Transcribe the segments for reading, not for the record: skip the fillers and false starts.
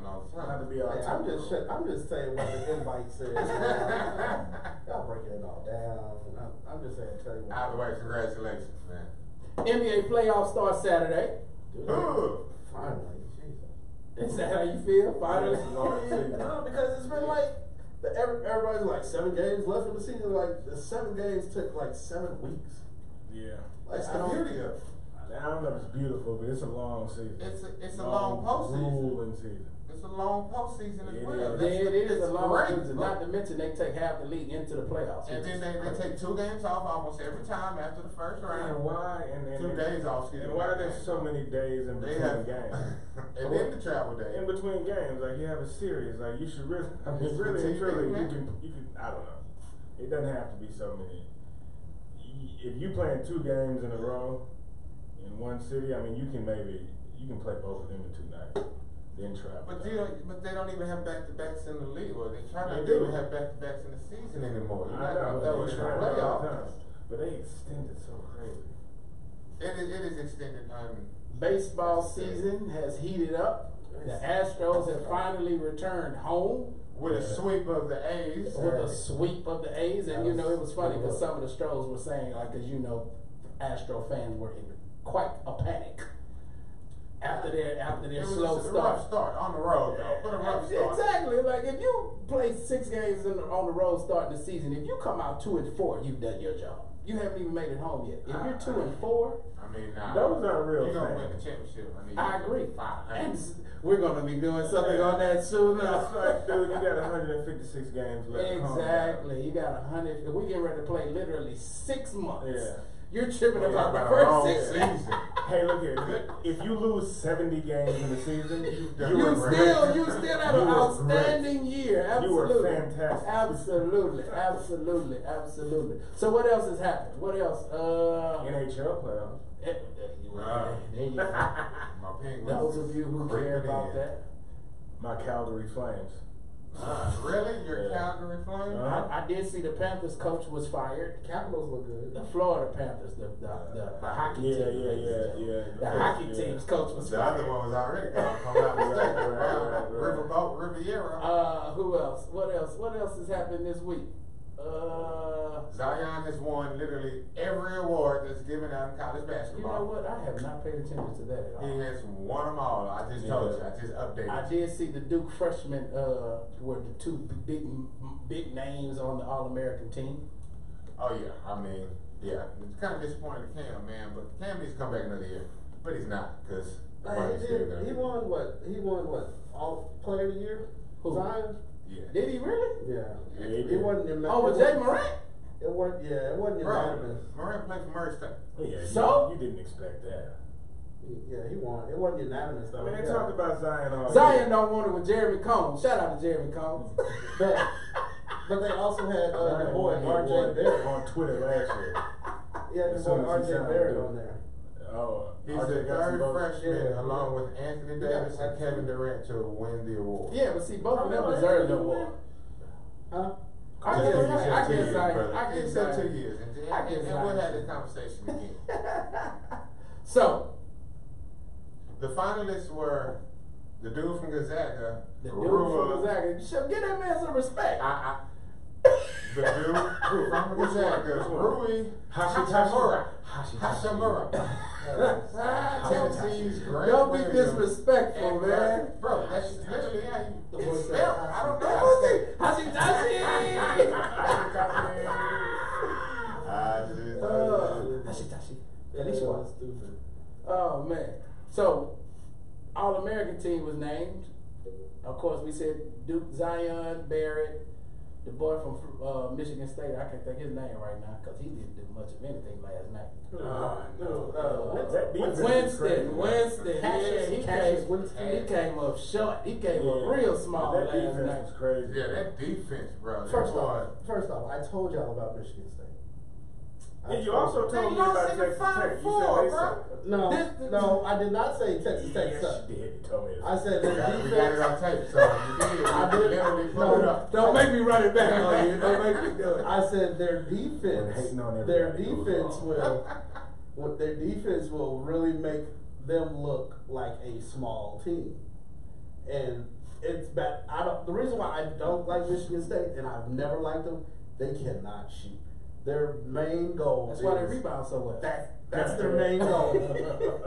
all the Not time. to be all I'm just saying what the invite says. Y'all breaking it all down. I'm just saying, tell you what. Either way, congratulations, man. NBA playoffs start Saturday. Finally, Jesus. Is that how you feel? Finally? No, because it's been like everybody's like 7 games left in the season. Like the 7 games took like 7 weeks. Yeah. Like It's I the don't. beauty of it. I don't know if it's beautiful, but it's a long season. It's a long postseason. grueling season. It's a long postseason as It well. is. Yeah, it is It's a long great, season. bro. Not to mention they take half the league into the playoffs. And then they take 2 games off almost every time after the first And round. why? 2 days off. Excuse And me. why are there so many days in They between have games? and then the travel day. In between games, like you have a series, like you should really, I mean, It's really and fatigue, truly, man. you can, I don't know. It doesn't have to be so many. If you playing 2 games in a row in one city, I mean, you can play both of them in 2 nights, then travel. But they don't even have back-to-backs in the league. Well, they try not They to do. even have back-to-backs in the season anymore. You're I not gonna know, throw it they in the try all the playoffs. time. But they extend it so crazy. It is extended. Baseball season has heated up. The Astros have finally returned home with a sweep of the A's. with a sweep of the A's. And you know, it was funny because some of the Stros were saying, like, because you know, Astro fans were in quite a panic after their It slow was a start. rough start on the road, though. But a rough start. Exactly. Like if you play 6 games on the road starting the season, if you come out 2-4, you've done your job. You haven't even made it home yet. If you're 2-4, I mean, Those aren't real you're gonna fans. win the championship. I agree. 500. And we're gonna be doing something on that soon. That's like, dude, you got 156 games left. Calm down. Exactly. You got 100. We're getting ready to play literally 6 months. Yeah. You're tripping Well, about the about a first long 6 season. Hey, look here. If you lose 70 games in the season, You still had an outstanding year. You were Absolutely. fantastic. Absolutely. So what else has happened? What else? NHL playoffs. There you go. My Penguins. Those of you who care creeping about in. that. My Calgary Flames. Really? Your Yeah. Calgary Flames? Uh-huh. I did see the Panthers coach was fired. Capitals look good. The Florida Panthers, the hockey team. Yeah. The hockey team's coach was The fired. other one was already gone. Come out mistake. Right. Riverboat, Riviera. Who else? What else has happened this week? Zion has won literally every award that's given out in college You know basketball. what? I have not paid attention to that at all. He has won them all. I just told you. I just updated. I did see the Duke freshmen were the 2 big names on the All-American team. Oh yeah, I mean, yeah, it's kind of disappointing to Cam, man, but Cam needs to come back another year, but he's not because He won what? He won what? All Player of the Year? Who? Zion? Yeah. Did he really? Yeah. Yeah, he He did. wasn't your Oh, with Jay Morant? It wasn't. Yeah, it wasn't unanimous. Morant played for Murray State. Yeah, So? you didn't expect that. Yeah, he won. It wasn't unanimous I though. mean, they Yeah. talked about Zion all Zion year. don't want it with Jeremy Combs. Shout out to Jeremy Combs. But they also had your boy He RJ won Barrett. on Twitter last year. Yeah, your As boy soon as he RJ signed Barrett with on there. Oh, He's RJ the got some third votes. freshman, Yeah. along with Anthony Davis and Kevin Durant, to win the award. Yeah, but see, both of them deserve the award. Huh? I Just guess said I 2 guess years, brother. I He guess said I 2 years, and guess we'll I- have this conversation again. So, The finalists were the dude from Gonzaga, the dude Rua- from Gonzaga, give that man some respect. The dude from Gonzaga, Rui Hashimura. Hashimura. Tennessee's Grant Don't be Williams. disrespectful, And, man. Bro, that's literally how you boy it's said spelled. I don't know how to say it. Hashitashi. That is stupid. Oh man. So, All-American team was named. Of course, we said Duke, Zion, Barrett, the boy from Michigan State. I can't think his name right now because he didn't do much of anything last night. That defense is crazy. Winston. Yeah, Cassius Winston. he came up short. He came up real small That last defense night. is crazy. Yeah, that defense, bro. First off, I told y'all about Michigan State. Yeah, you also told me about Texas Tech. You said they suck. No, I did not say Texas Tech Yes, sucked. you did. You told me. I said their we got it defense. on tape, so you did. I did. Literally pulled it up. Don't make me run it back on you. Don't make me do it. I said their We're defense. hating on Their everybody. defense their defense will really make them look like a small team. And it's bad. The reason why I don't like Michigan State, and I've never liked them, they cannot shoot. Their main goal. That's why they rebound so well. That's their main goal.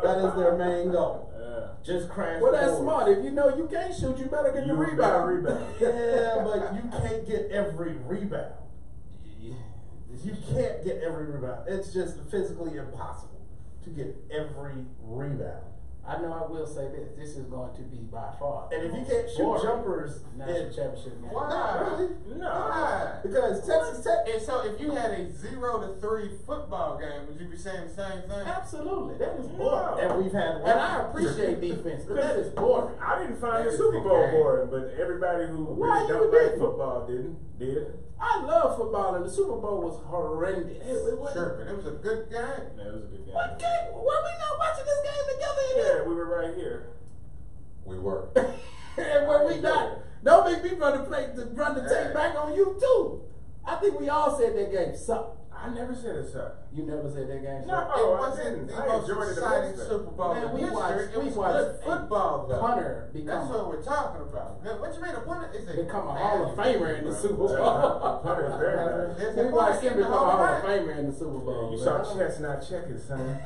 That is their main goal. Yeah. Just crash. Well, that's forward. smart. If you know you can't shoot, you better get the You rebound. better rebound. Yeah, but you can't get every rebound. You can't get every rebound. It's just physically impossible to get every rebound. I know I will say this. This is going to be by far. And if you can't shoot boring jumpers, national championship game. Why? not really. No. Why? Because Texas Tech. And so if you had a 0-3 football game, would you be saying the same thing? Absolutely. That is No. boring. And we've had And I appreciate defense, but that is boring. I didn't find That the is Super the Bowl game. boring, but everybody who Why really you don't like didn't? football did. I love football, and the Super Bowl was horrendous. Sure, but it was a good game. Yeah, it was a good game. What game? Were we not watching this game together? Yeah, we were right here. We were. And were we not? Don't make me run the tape back on you too. I think we all said that game sucked. I never said it sucked. You never said that game No. sucked. It Oh, I wasn't didn't. the I most enjoyed it exciting immensely. Super Bowl Man, in we history. watched- It we was watched good a football, though. Punter That's become what we're talking about. Now, what you mean a punter is a become a Hall of Famer in the Super Bowl. Punter is very nice. There's We a watched punter him in the become a Hall of Fame. Famer in the Super Bowl. Yeah, you man. saw chestnut checkers, son.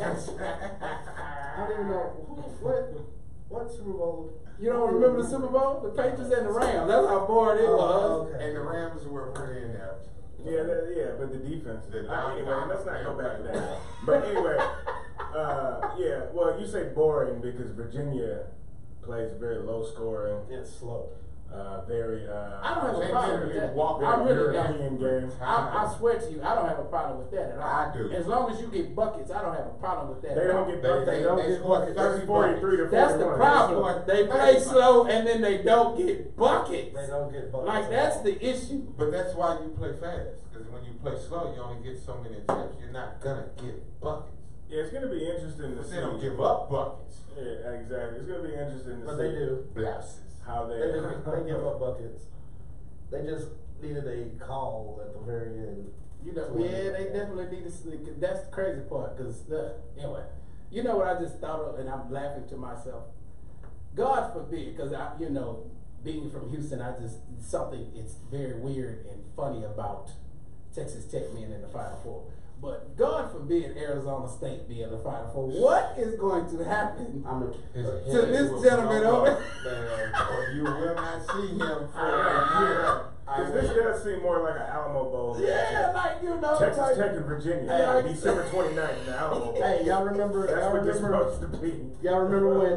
I don't even know what Super Bowl. You don't remember the Super Bowl? The Patriots and the Rams. That's how boring it was. okay. And the Rams were pretty inept. Yeah, but the defense. Anyway, let's not go back to that. Yeah. But anyway, yeah. Well, you say boring because Virginia plays very low scoring, It's slow. very. I don't have a They problem with literally that. walk I really European don't. game. I swear to you, I don't have a problem with that at all. I do. As long as you get buckets, I don't have a problem with that. They at all. don't get They- buckets. they don't score get buckets. 30 That's 43 to 41. That's the problem. scored They play 30. slow and then they don't get buckets. They don't get buckets. Like that's the issue. But that's why you play fast. Because when you play slow, you only get so many attempts. You're not gonna get buckets. Yeah, it's going to be interesting to But see. they don't give up buckets. Yeah, exactly. It's going to be interesting to But see. they do. Blouses. How they. They give up buckets. They just needed a call at the very end. You know, yeah, they definitely need to sleep. That's the crazy part. Because anyway, you know what I just thought of, and I'm laughing to myself. God forbid, because being from Houston, something it's very weird and funny about Texas Tech being in the Final Four. But God forbid Arizona State be in the Final Four. What is going to happen His to head this will gentleman blow over? up, man. You will not see him for a year. Because this does seem more like an Alamo Bowl. Yeah, like Texas like, Tech and Virginia. Yeah. December 29th in the Alamo Bowl. Hey, y'all remember? That's Y'all what this remember? supposed to be. Y'all remember when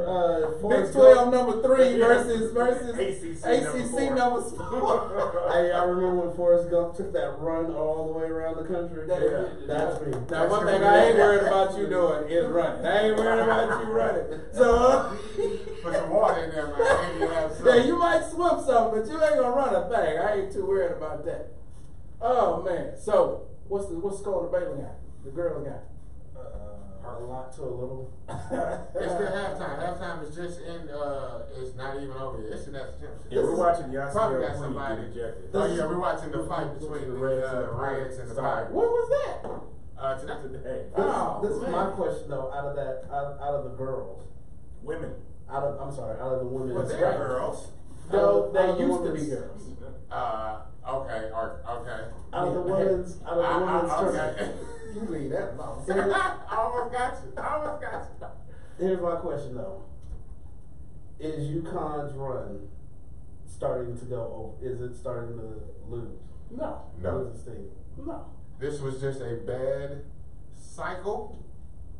Big Forrest 12 Gump? number 3 Yeah. versus ACC ACC number 4. Hey, y'all remember when Forrest Gump took that run all the way around the country? That's me. Now, one thing I ain't worried about you doing is running. I ain't worried about you running. So, Put some water in there, man. Maybe you have some. yeah, you might swim some, but you ain't gonna run a thing. I ain't too worried about that. Oh man. So, what's the score on the Baylor guy? The girls guy. A lot to a little. It's still halftime. Halftime is just in. It's not even over yet. It's in that championship. Yeah, we're watching Yasiel Probably got Puig somebody. get ejected. Oh yeah, we're watching the fight between the Reds and the Pirates. What was that? Tonight. Today. Oh, This is man. my question though. Out of the girls, Women. out of the women. Well, they're girls. No, Out of they the used to be women's- girls. Okay. Okay. Out of the women's tournament. Okay. You leave that alone. I almost got you. Here's my question though. Is UConn's run starting to go over? Is it starting to lose? No, No. Lose steam? no. This was just a bad cycle.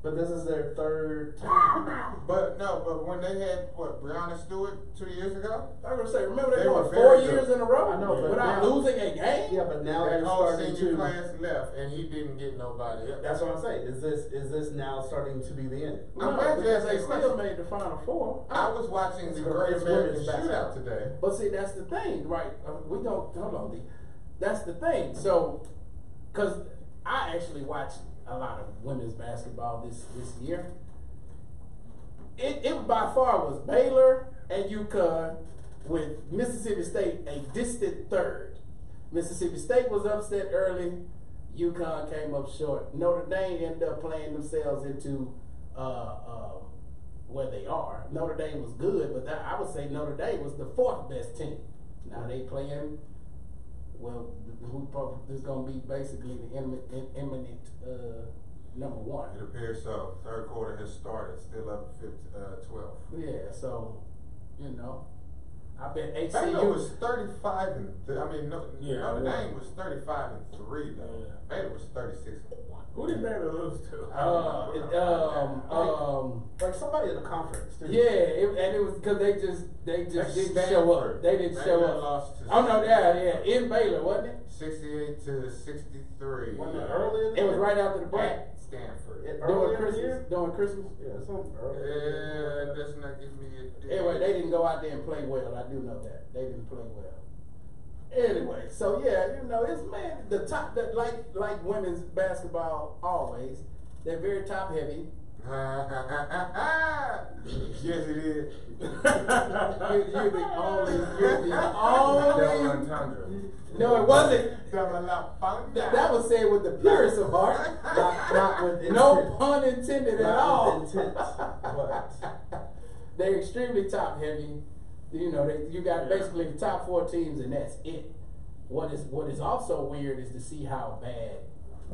But this is their third time. But when they had Breonna Stewart 2 years ago, I was gonna say, remember they They won were 4 very years good. in a row I know, but without now- losing a game. Yeah, but now that they're whole starting senior to. class left, and he didn't get nobody. That's what I'm saying. Is this now starting to be the end? No, I'm glad you because asked they that still question. made the Final Four. I was watching the It's Great women's American basketball. Shootout today. But see, that's the thing, right? We don't hold on. That's the thing. So, because I actually watched a lot of women's basketball this year. It by far was Baylor and UConn, with Mississippi State a distant third. Mississippi State was upset early. UConn came up short. Notre Dame ended up playing themselves into where they are. Notre Dame was good, but I would say Notre Dame was the 4th best team. Now they playing, well, who probably is going to be basically the imminent number 1. It appears so. Third quarter has started, still up 12. Yeah, so, you know, I bet Baylor was HCU 35 and Yeah, Notre yeah. Dame was 35 and 3 though. Yeah. Baylor was 36 and 1. Who did Baylor lose to? Like somebody in the conference. Too. Yeah, and it was because they just That's didn't show up. Stanford. They didn't show Baylor up. lost to Oh no, yeah, in Baylor, wasn't it? 68 to 63. Wasn't it early in the It was year? right after the break. At Stanford. Early During in the Christmas. year? During Christmas. Yeah, something early. Does not give me a date. Anyway, they didn't go out there and play well. I do know that they didn't play well. Anyway, so yeah, you know, it's the top that like women's basketball always. They're very top heavy. Yes, it is. You're the only. Double entendre. No, it wasn't. That was said with the purest of heart. Not with intent. No pun intended at Not all. with intent, but They're extremely top heavy. You know, you got basically the top 4 teams, and that's it. What is also weird is to see how bad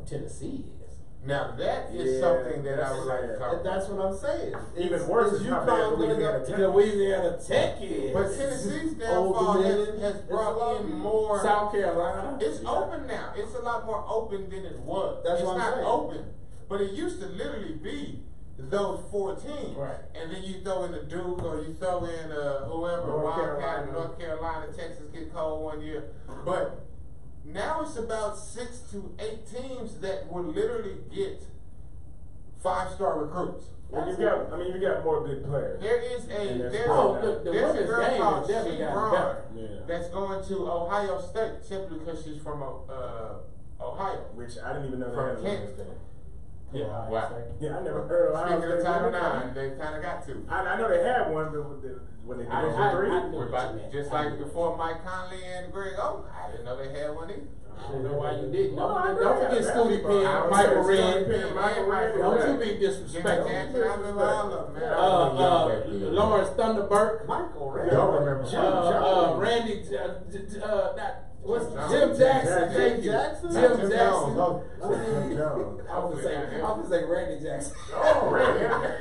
Tennessee is. Now that is Yeah, something that I would that's like to sad. talk and about. that's what I'm saying. Even worse is how bad Louisiana Tech. Louisiana Tech is. But Tennessee's Old downfall Dominion. has It's brought a in lot. more. South Carolina. It's open now. It's a lot more open than it was. That's it's what I'm not saying. open, but it used to literally be those 4 teams. Right. And then you throw in the Duke or you throw in whoever, North Wildcat, Carolina. North Carolina, Texas get cold one year. But now it's about 6 to 8 teams that will literally get 5-star recruits. Well, you got more good players. There is And a that's there's cool. a the there's a women's girl game called has definitely She gotten Braun better. Yeah. that's going to Ohio State simply because she's from Ohio. Which I didn't even know they From had a Kent. women's team. Yeah, Ohio wow. State. Yeah, I never heard of Ohio Speaking of State Title women's IX, they kind of got to. I know they had one, but when they I- Division I- Three, I knew We're what about, you meant. just I like knew before Mike Conley and Greg Oden, I didn't know they had one either. I don't know why you didn't. Well, I know Don't that. forget Scooty Basketball. I Penn, was Michael saying Red. Scooty Penn, Michael Red. Don't you be Jimmy disrespectful. Jackson, I remember all of them, man. Lawrence Thunderberg. Michael Ray. Y'all remember Jim Jim Jones. Randy, Jim Jim Jackson? Thank you, Jackson? Jim Jim Jackson. Jones. Jim Jones. I was gonna say Randy Jackson. Oh, really?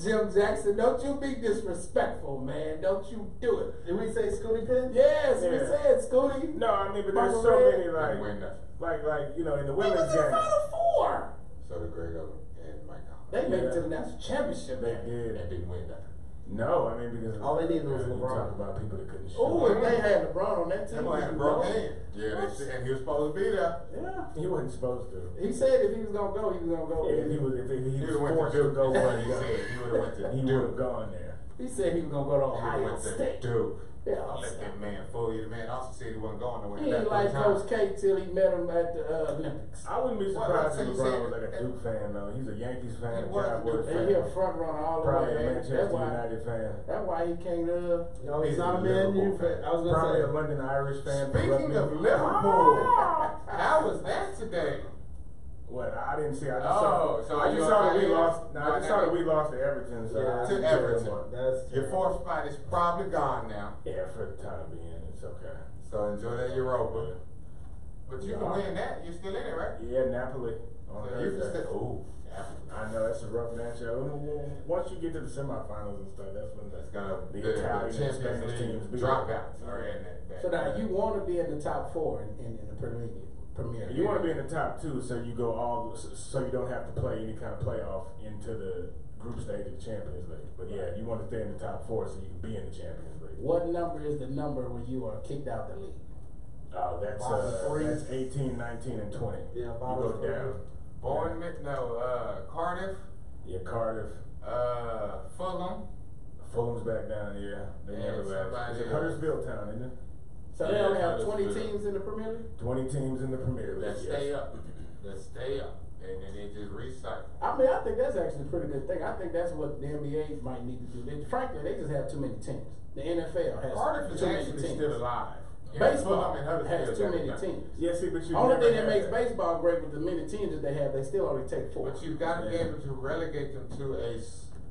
Jim Jackson, don't you be disrespectful, man. Don't you do it. Did we say Scooty Penn? Yes, we Yeah. said Scooty. No, I mean, but there's Michael so Red. many Didn't win nothing. like you know in the He was women's in the game. Final Four. So did Greg Oden and Mike Conley. They made it Yeah. to the national championship. They man. did. And didn't win nothing. No, I mean because All they needed was you LeBron. talk about people that couldn't shoot. Oh, if they had LeBron on that team, That boy had a you broke know. hand. Yeah, they said, and he was supposed to be there. Yeah. He wasn't supposed to. He said if he was gonna go, he was gonna go. Yeah, if he was He was went forced to to Duke. go That's where what he he said. He would have went to he would have Duke. gone there. He said he was gonna go to He Ohio went to State. Duke. Yeah, Don't let that man fool you. The man also said he wasn't going nowhere. he ain't like Coach K till he met him at the Olympics. I wouldn't be Well, surprised so if you LeBron said- was like a Duke fan though. He's a Yankees fan, He a was a Cowboys Duke fan, And he a front runner all the probably a way. Manchester That's why. United fan, That's why he can't. No, he's He's not a a Man U Liverpool fan. fan. I was gonna probably say. a London Irish fan. for Speaking rugby. of Liverpool, how was that today? What? I didn't see. I just Oh, saw. so I you just saw that we Ohio? lost. No, I just saw that we lost to Everton. So Yeah, I to didn't care Everton. anymore. That's Your fourth spot is probably gone now. Yeah, for the time being, it's okay. So enjoy that Europa. But you can Yeah. win that. You're still in it, right? Yeah, Napoli on So you can Thursday. still. Ooh, yeah. I know that's a rough matchup. Once you get to the semifinals and stuff, that's when That's gonna the the Italian and Champions Spanish teams League beat dropouts are in that. So now you want to be in the top 4 in the Premier League. You want to be in the top 2, so you go so you don't have to play any kind of playoff into the group stage of the Champions League. But yeah, you want to stay in the top 4 so you can be in the Champions League. What number is the number when you are kicked out the league? Oh, that's 18, 19, and 20. Yeah, you bottom go three. down. Bournemouth, Cardiff, Yeah, Cardiff. Fulham. Fulham's back down. Yeah, they Yeah, never last. somebody It's a else. Huddersfield town, isn't it? So they Yeah, only have Huddersfield. 20 teams in the Premier League? 20 teams in the Premier League. Let's yes. stay up. Let's stay up. And then they just recycle. I mean, I think that's actually a pretty good thing. I think that's what the NBA might need to do. Frankly, they just have too many teams. The NFL has Cardiff is too many actually teams. still alive. Baseball Fulham and Huddersfield has too got many it. teams. Yeah, see, but you Only never thing that had makes baseball great with the many teams that they have, they still only take 4. But you've got to be able to relegate them to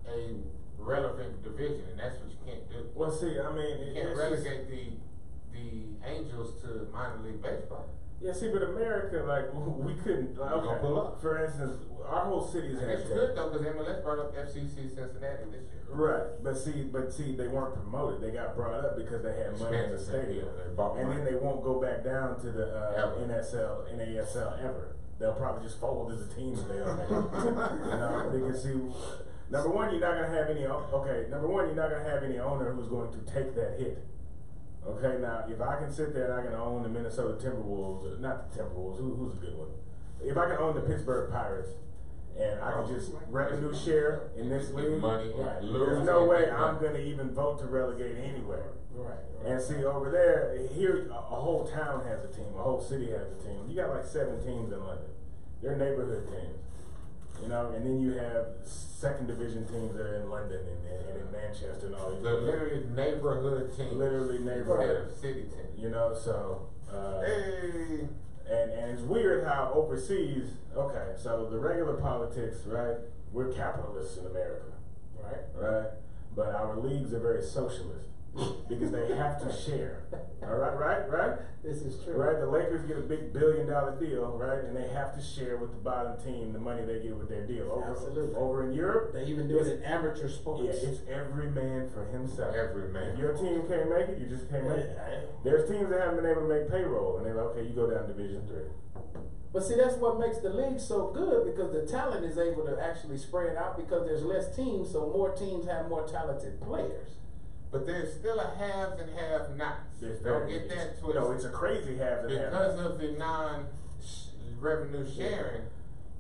a relevant division, and that's what you can't do. Well, see, I mean, You can't it's relegate the Angels to minor league baseball. yeah, see, but America, like, we couldn't, like, We're gonna pull okay, up. for instance, our whole city's And had it's that. good though, because MLS brought up FCC Cincinnati this year. Right, but see, they weren't promoted. They got brought up because they had money in the stadium, Yeah, they bought and money. then they won't go back down to the Ever. NASL ever. They'll probably just fold as a team if they are. You know, they can see. Number one, you're not gonna have any. Okay, number one, you're not gonna have any owner who's going to take that hit. Okay, now if I can sit there and I can own the Minnesota Timberwolves, not the Timberwolves, who's a good one? If I can own the Pittsburgh Pirates, and I can just revenue share in this With league, money, right. lose There's no and way get I'm money. gonna even vote to relegate anywhere. Right. And see, over there, here, a whole town has a team, a whole city has a team. You got like 7 teams in London. They're neighborhood teams. You know, and then you have second division teams that are in London and in Manchester and all these. They're literally neighborhood teams. Literally neighborhood. Instead of city teams. You know, so. Hey. And it's weird how overseas, okay, so the regular politics, right? We're capitalists in America, Right. right? But our leagues are very socialist because they have to share. All right? This is true. Right? The Lakers get a big $1 billion deal, right? And they have to share with the bottom team the money they get with their deal. Absolutely. Over in Europe, They even do it in amateur sports. yeah, it's every man for himself. Every man. If your team can't make it, you just can't make it. There's teams that haven't been able to make payroll, and they're like, okay, you go down Division 3. But see, that's what makes the league so good, because the talent is able to actually spread out because there's less teams, so more teams have more talented players. But there's still a haves and have-nots. Don't get that twisted. No, it's a crazy halves and Because halves. of the non-revenue sharing.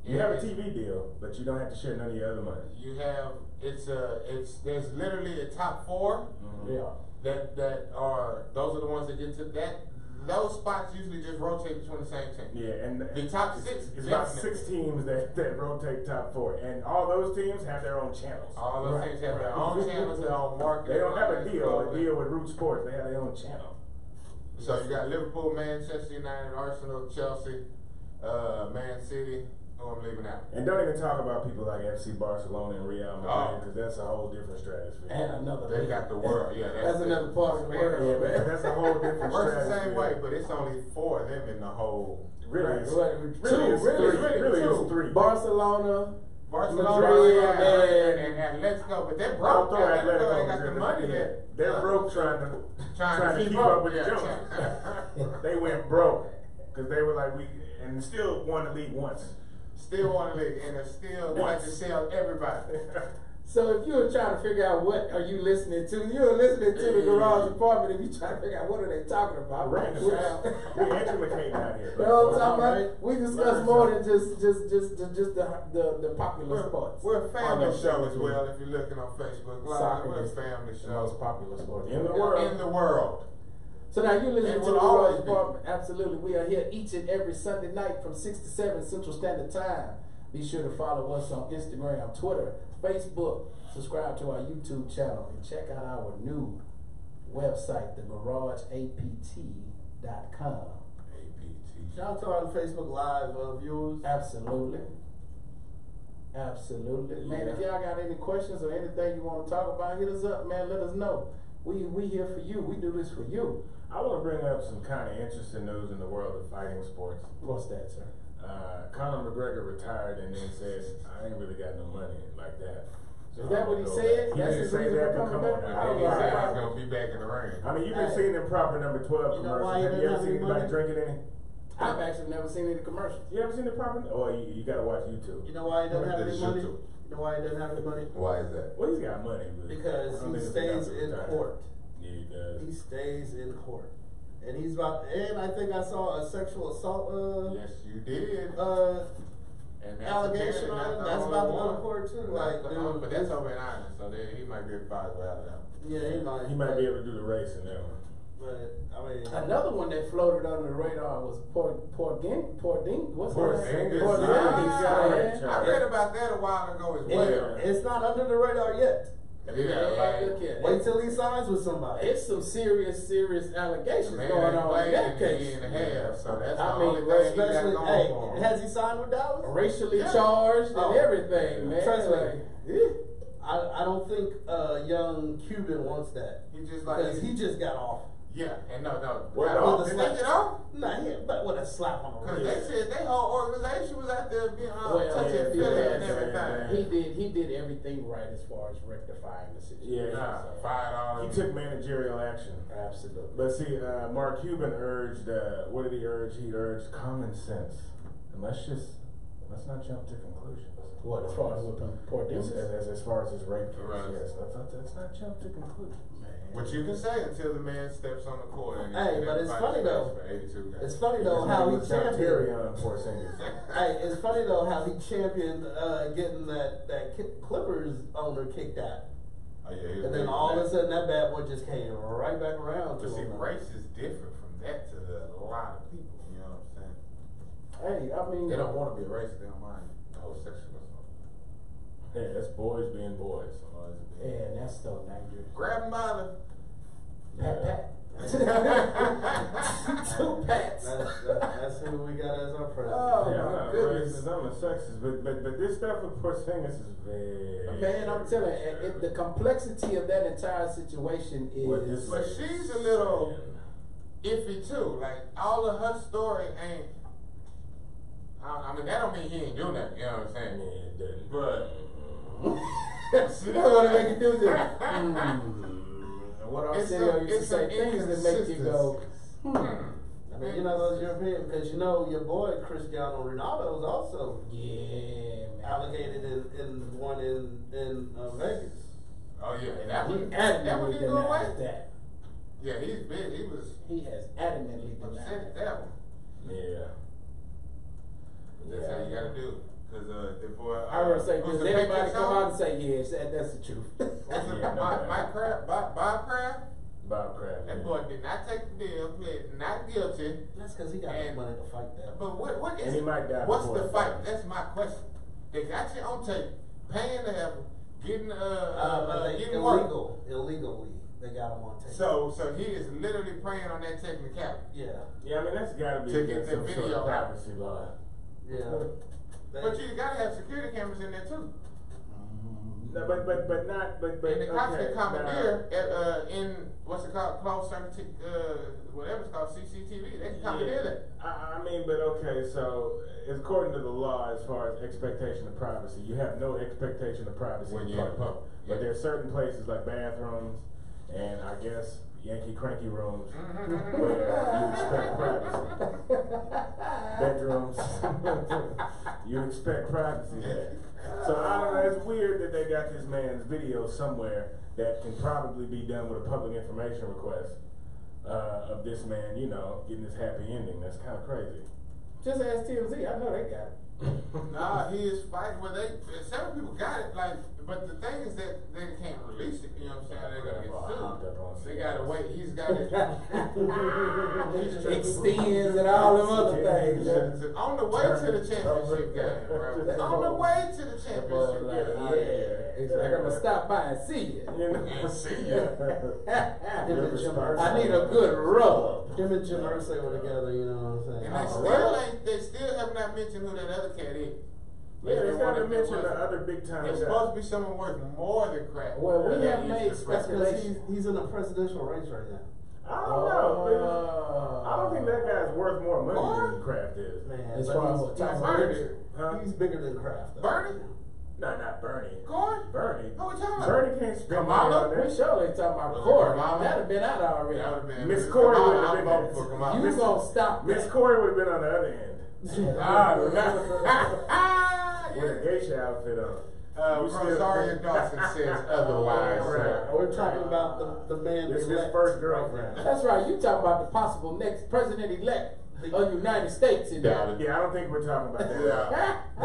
You have a TV deal, but you don't have to share none of your other money. You have, there's literally a top 4 Mhm. Yeah. those are the ones that get to that. Those spots usually just rotate between the same team. Yeah, and The top 6, it's about definitely. 6 teams that rotate top 4, and all those teams have their own channels. All those Right, teams have their right. own channels, their own marketing. They don't have a all that deal stuff. with Root Sports. They have their own channel. So you got Liverpool, Manchester United, Arsenal, Chelsea, Man City. Who I'm leaving out. And don't even talk about people like FC Barcelona and Real Madrid, Oh. because that's a whole different stratosphere. And another They league. got the world. Yeah, That's another part of the world. Yeah, but that's a whole different Works the stratosphere. same way, but it's only 4 of them in the whole. Really, it's, Right. really, it's Really, three. Really, it's 3. Barcelona, Barcelona Madrid, and Atletico, but they're Don't broke. throw Atletico Atletico ain't got the in money yeah. there. They're broke trying to keep up with the Jones. They went broke because they were like and still won the league once. Still want to league, and they're still trying to sell everybody. So if you were trying to figure out what are you listening to, you're listening to the Garage Apartment. If you trying to figure out what are they talking about, Random. You We're educating out here. know what I'm talking Right. about? We discuss more than just the popular sports. We're a family Oh, no, show as soccer. well. If you're looking on Facebook Live, Soccer we're a is family the most show popular sport In the world. in the world. So now you're listening It to the will always Garage be. Apartment. Absolutely, we are here each and every Sunday night from 6 to 7 Central Standard Time. Be sure to follow us on Instagram, Twitter, Facebook. Subscribe to our YouTube channel and check out our new website, thegarageapt.com. APT. Shout out to our Facebook Live viewers. Absolutely. Absolutely. Man, if y'all got any questions or anything you want to talk about, hit us up, man. Let us know. We here for you. We do this for you. I want to bring up some kind of interesting news in the world of fighting sports. What's that, sir? Conor McGregor retired and then said, I ain't really got no money like that. So Is that I'm what he gonna go said? back. He That's didn't his say reason that, for but coming come back? on I now. think he Alright. said he's gonna be back in the ring. I mean, you've been seeing improper number 12 You know why commercials. he Have you doesn't ever have seen any anybody money? drinking any? I've actually never seen any commercials. You ever seen the proper? Oh, you gotta watch YouTube. You know why he doesn't have any This money? YouTube. You know why he doesn't have any money? Why is that? Well, he's got money, but Because I don't he think it's stays enough to in retire. court. Yeah, he does. He stays in court. And he's about, and I think I saw a sexual assault, Yes, you did. And that's allegation apparently on not it. the That's only about to go one. to court too. Not Like, the dude, only- but that's this- over in Ireland, so he might be advised out of that. yeah, he might. He might be able to do the race in that one. But I mean, Another one that floated under the radar was Porzingis. What's Porzingis. his name? Porzingis. I read about that a while ago as well. it's not under the radar yet. Yeah, like, look at Wait it. till he signs with somebody. It's some serious allegations man going ain't on in played that in a case. year and a half, so that's I the mean, only thing he got Especially, going hey, for him. has he signed with Dallas? Racially Yeah. charged and Oh. everything, man. Trust me. Like, yeah. I don't think young Cuban wants that. He just like Because he just got off. yeah, and no. What Got off? off. Did they get off? Nah, but with a slap on the Because wrist. they said their whole organization was out there being Well, touching yeah, Philly yeah, and everything. He did everything right as far as rectifying the situation. Yeah. Fired all He of took managerial action. Absolutely. But see, Mark Cuban urged, what did he urge? He urged common sense. And let's not jump to conclusions. What, as far as what poor As far as his rape case, Right. yes. Let's not jump to conclusions. What you can say until the man steps on the court. And Hey, but it's funny though. For 82 guys. It's funny though how he championed. on Porzingis. Hey, it's funny though how he championed getting that Clippers owner kicked out, Oh, yeah, he was and then big all on of a that. sudden that bad boy just came right back around to But see, him. race is different from that to a lot of people. You know what I'm saying? Hey, I mean, They don't want to be a racist. They don't mind the whole sexual stuff. Yeah, that's boys being boys. yeah, that's so dangerous. Grab him by the. Pat, pat. Two pats. That's who we got as our president. Oh, Yeah, I'm my not goodness. racist, I'm a sexist, but this stuff with Porzingis is very. Man, I'm telling you, the complexity of that entire situation What this is. But she's a little iffy too. Like all of her story ain't. I mean, that don't mean he ain't do nothing. You know what I'm saying? Yeah, it didn't. But That's what I make you do this. What our It's CEO a- used to it's say, an things that make you go, I mean, you know those European, because you know your boy Cristiano Ronaldo is also yeah, man. allocated in one in Vegas. oh yeah, and that He one adamantly didn't go away. denies that. Yeah, he's big. He was He has adamantly upset denied at that. that one. Yeah. That's how you gotta do it. Cause the boy. I would say, who's does the anybody Patriots come owner? out and say, yes, that's the truth? What's it? Yeah, no, Mike Kraft, Bob Kraft. Bob Kraft. That yeah. boy did not take the deal, pled not guilty. That's because he got And- money to fight that. But what is And he might die what's before the he fight? dies. That's my question. They got you on tape, paying to have getting But they getting work. illegally, they got him on tape. So he is literally preying on that technicality. yeah, Yeah, I mean that's gotta be To get against the some sort video of out. privacy law. yeah. But you gotta have security cameras in there too. No, but not but And the cops okay, can commandeer in what's it called, closed circuit, whatever it's called, CCTV. They can commandeer that. I mean, but okay, so according to the law, as far as expectation of privacy, you have no expectation of privacy When in you're in public. public, But yeah. there are certain places like bathrooms and I guess Yankee cranky rooms where you expect privacy. Bedrooms, you expect privacy there. So I don't know. It's weird that they got this man's video somewhere that can probably be done with a public information request of this man, you know, getting this happy ending. That's kind of crazy. Just ask TMZ, I know they got it. Nah, he is fighting. Well, several people got it. Like, but the thing is that they can't release it. You know what I'm saying? They're gonna get sued. They gotta wait. He's got it. Extends and all them other things. On the way to the championship game, bro. On the way to the That boy was championship like, game. yeah. He's like, I'm gonna stop by and see you. And see ya. I need a good rub. Him and Jim Irsay were together, you know what I'm saying? And they still have not mentioned who that other cat is. Yeah, They it's want not to it- mention it the was- other big time It's guy. supposed to be someone worth more than crap. Well, we Yeah, have he's made just That's because speculation. he's in a presidential race right now. I don't know. I don't think that guy's worth more money What? than Kraft is. Man, As but far as he's, what, Tom Brady? bigger. Huh? He's bigger than Kraft. though. Bernie? No, not Bernie. Corn? Bernie. Who we talking about? Bernie can't spend Kamala? money on We that. sure they talking about Was it Corey. Kamala? That'd have been out already. That would've been- Miss Corey Kamala, would've I'm been voting there. for Kamala. You gonna stop Miss that. Corey would have been on the other end Ah, with a geisha outfit on. You still- Rosario Dawson says otherwise. Right. We're talking about the man. This is his elect first right girlfriend. now. That's right. You talking about the possible next president-elect of the United States in Doubt there. it. Yeah, I don't think we're talking about that. Yeah. I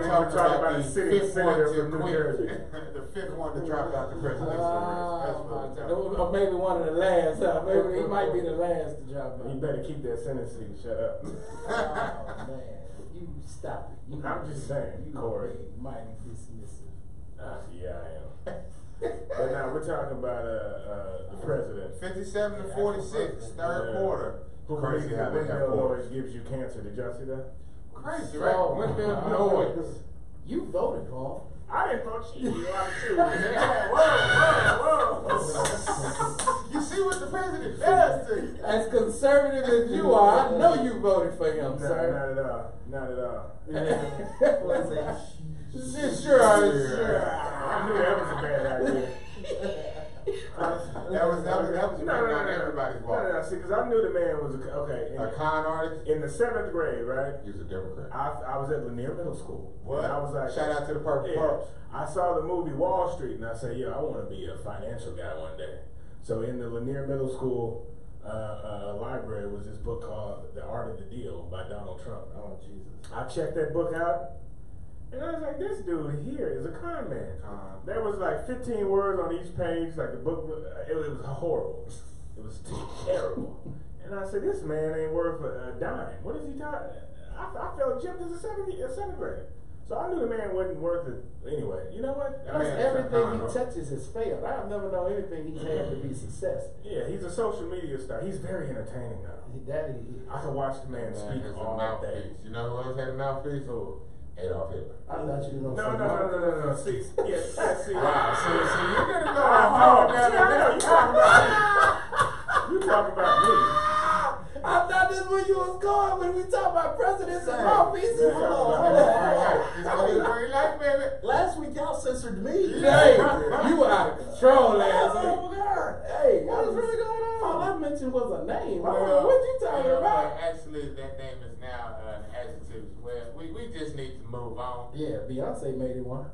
think we're talking about the city fifth senator one to from New quit. Jersey. The fifth one to drop out the presidential race. That's Oh, what my we're God. talking about. Or maybe one of the last. Huh? Maybe he might be the last to drop You out. better keep that sentence and shut up. Oh man, you stop it. You I'm just saying, you Corey. being mighty dismissive. Yeah, I am. But now we're talking about the president. 57 to 46, third Yeah. quarter. Who Crazy believes how that they got windmill points. noise gives you cancer? Did y'all see that? Crazy, So, right? Windmill noise. You voted for I didn't thought she knew how to choose. Whoa. You see what the president does to you. As conservative as you are, I know you voted for him, sir. Not at all. Not at all. Sure. I knew that was a bad idea. That was not everybody's fault. No, see, because I knew the man was A con artist? in the 7th grade, right? He was a Democrat. I was at Lanier Middle School. What? And I was like, Shout out to the Purple Pearls. I saw the movie Wall Street, and I said, I want to be a financial guy one day. So in the Lanier Middle School library was this book called The Art of the Deal by Donald Trump. Oh, Jesus. I checked that book out, and I was like, this dude here is a con man. There was like 15 words on each page, like the book, it was horrible. It was terrible. And I said, this man ain't worth a dime. What is he talking? I felt gypped as a 7th grader. So I knew the man wasn't worth it. Anyway, you know what? That Plus, man is a everything con he artist. touches has failed. I've never known anything he's had to be successful. Yeah, he's a social media star. He's very entertaining though. I can watch the man speak has a all day. mouthpiece. You know who else had a mouthpiece? So, Adolf Hitler. I thought you were no. gonna say See, see. Wow, so you're gonna go You talk about me. I thought this was where you was going when we talk about presidents and mouthpieces. It's gonna be very light, baby. Last week y'all censored me. Hey, you were out of control last week. Oh my God. Hey, What is really going on? all I mentioned was a name. Well, What you talking about? Actually, that name is now an adjective. Well, we just need to move on. Yeah, Beyonce made it one.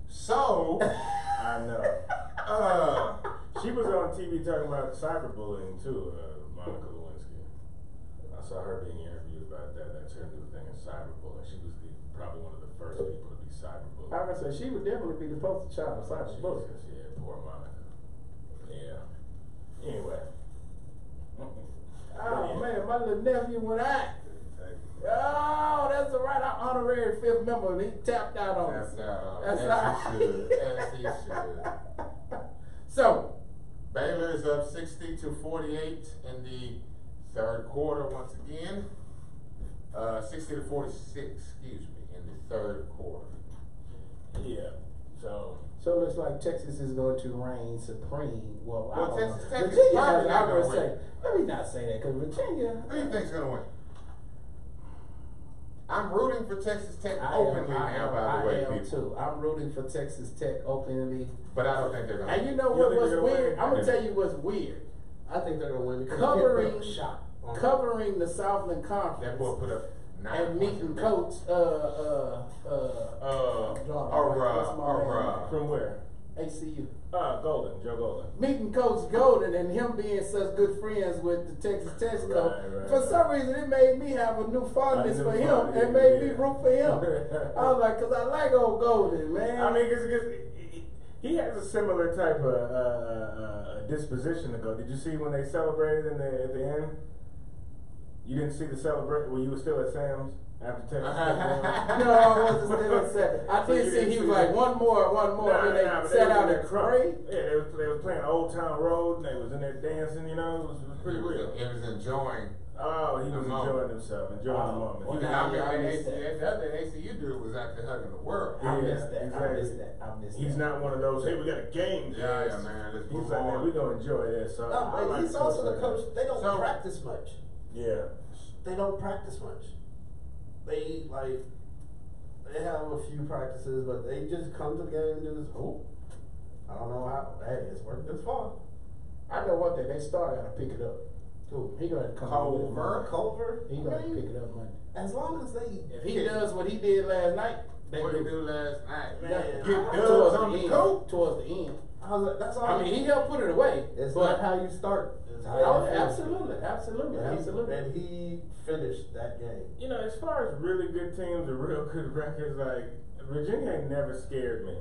So, I know. She was on TV talking about cyberbullying too, Monica Lewinsky. I saw her being interviewed about that. That's her new thing is cyberbullying. She was probably one of the first people to be cyberbullied. I was gonna say she would definitely be the poster child of cyberbullying. Jesus, yeah, poor Monica. Yeah. Anyway. Oh man, my little nephew went out. Oh, that's all right. Our honorary 5th member, he tapped out on us. That's That's as he should. As he should. So, Baylor is up 60-48 in the third quarter once again. 60-46, excuse me, in the third quarter. Yeah. So it looks like Texas is going to reign supreme. Well, I Well, don't Texas know. Tech is Virginia has, probably not I'm gonna gonna say, win. let me not say that because Virginia. Who do you think's gonna win? I'm rooting for Texas Tech I openly now, by the way, am people. too. I'm rooting for Texas Tech openly. But I don't think they're gonna And you win. know You what think was they're gonna weird? win? I'm gonna tell you what's weird. I think they're gonna win because Covering- they put a shot on them. Covering the Southland That Conference boy put up 9 and points. meeting Coach from where? ACU. Golden, Joe Golden. Meeting Coach Golden and him being such good friends with the Texas Tech coach. Right. For some reason, it made me have a new fondness A new for him fondness, and made me yeah. root for him. I was like, because I like old Golden, man. I mean, cause he has a similar type of disposition to go. Did you see when they celebrated at the end? You didn't see the celebration when you were still at Sam's after Texas Tech won? No, I wasn't still upset. I So you did see didn't he see was like, that? one more, then they but sat was out in there and crunk. prayed. Yeah, they was playing Old Town Road, and they was in there dancing. You know, it was pretty He was, real. he was enjoying. Oh, he was the moment. enjoying himself, enjoying the moment. well, He now- was- I The missed that. other ACU dude was out there hugging the world. I Yeah, missed that. I exactly. missed that. I missed that. He's not one of those. Hey, we got a game. Yeah, guys." man. Let's He's move like, man, on. we gonna enjoy this. So No, I but like he's also the like coach. They don't So- practice much. that. Yeah. They don't practice much. They have a few practices, but they just come to the game and do this. Oh, I don't know how. Hey, it's worked this far. I know one thing. They star got to pick it up. Cool. He gonna come Culver. Culver. He gonna pick it up Monday. As long as they. If he does what he did last night, they What do. did he do last night? Man. Get Towards dubs the on the end. coat. Towards the end. I was like, that's all. I mean, he helped put it away. It's but not how you start. It's how oh, you finish. absolutely. And he finished that game. You know, as far as really good teams and real good records, like Virginia ain't never scared me.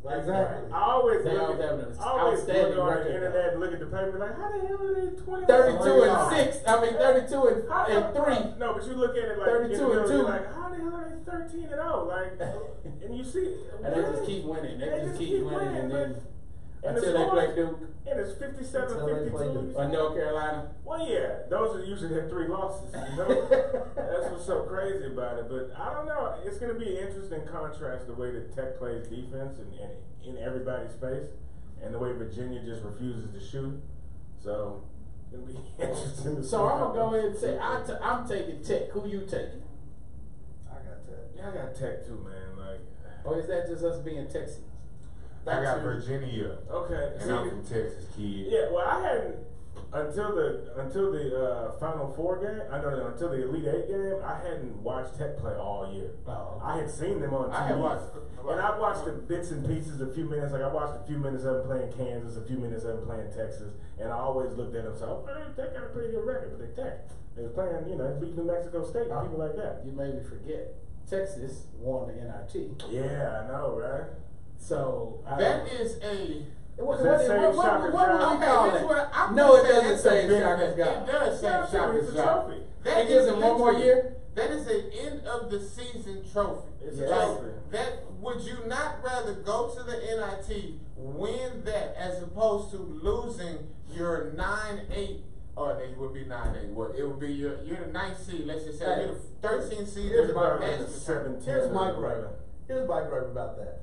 Exactly. I always They look always at, have an I always outstanding look on record, the internet and look at the paper like, how the hell are they 20? 32 and 6. I mean, 32 and 3. No, but you look at it like 32 in the middle, and you're 2. like, how the hell are they 13-0? Like, and you see, And they just keep winning. They just keep winning, and then And Until they play Duke And it's 57, Until they play 52. Duke. or North Carolina. Well, yeah, those are usually their 3 losses. You know? That's what's so crazy about it. But I don't know. It's going to be an interesting contrast the way that Tech plays defense and in everybody's face, and the way Virginia just refuses to shoot. So it's going to be interesting to see. So I'm how gonna go ahead and say goes. I'm taking Tech. Who you taking? I got that. Yeah, I got Tech too, man. Like, Or is that just us being Texans? I got Virginia, okay. and I'm from Texas, kid. Yeah, well, I hadn't until the Final Four game. I don't know until the Elite Eight game. I hadn't watched Tech play all year. Oh, okay. I had seen them on TV. I had watched, and I watched the bits and pieces, a few minutes. Like I watched a few minutes of them playing Kansas, a few minutes of them playing Texas, and I always looked at them. So, they got a pretty good record, but they Tech. They was playing, beat New Mexico State and people like that. You made me forget. Texas won the NIT. Yeah, I know, right? So that is a. What Does that say Shaka would we John? call this it? what I'm No, it saying, doesn't that's say a big Shaka event. John. It does say Yeah, Shaka it's a John. trophy. That It gives is him one more literally- year? That is an end of the season trophy. It's Yeah. a Like, trophy. that would you not rather go to the NIT, win that, as opposed to losing your 9-8, or it would be 9-8. What it would be you're the 9th seed. Let's just say Hey, you're the 13th seed. here's in the my- national seven- tournament. Here's my gripe. Here's my gripe about that.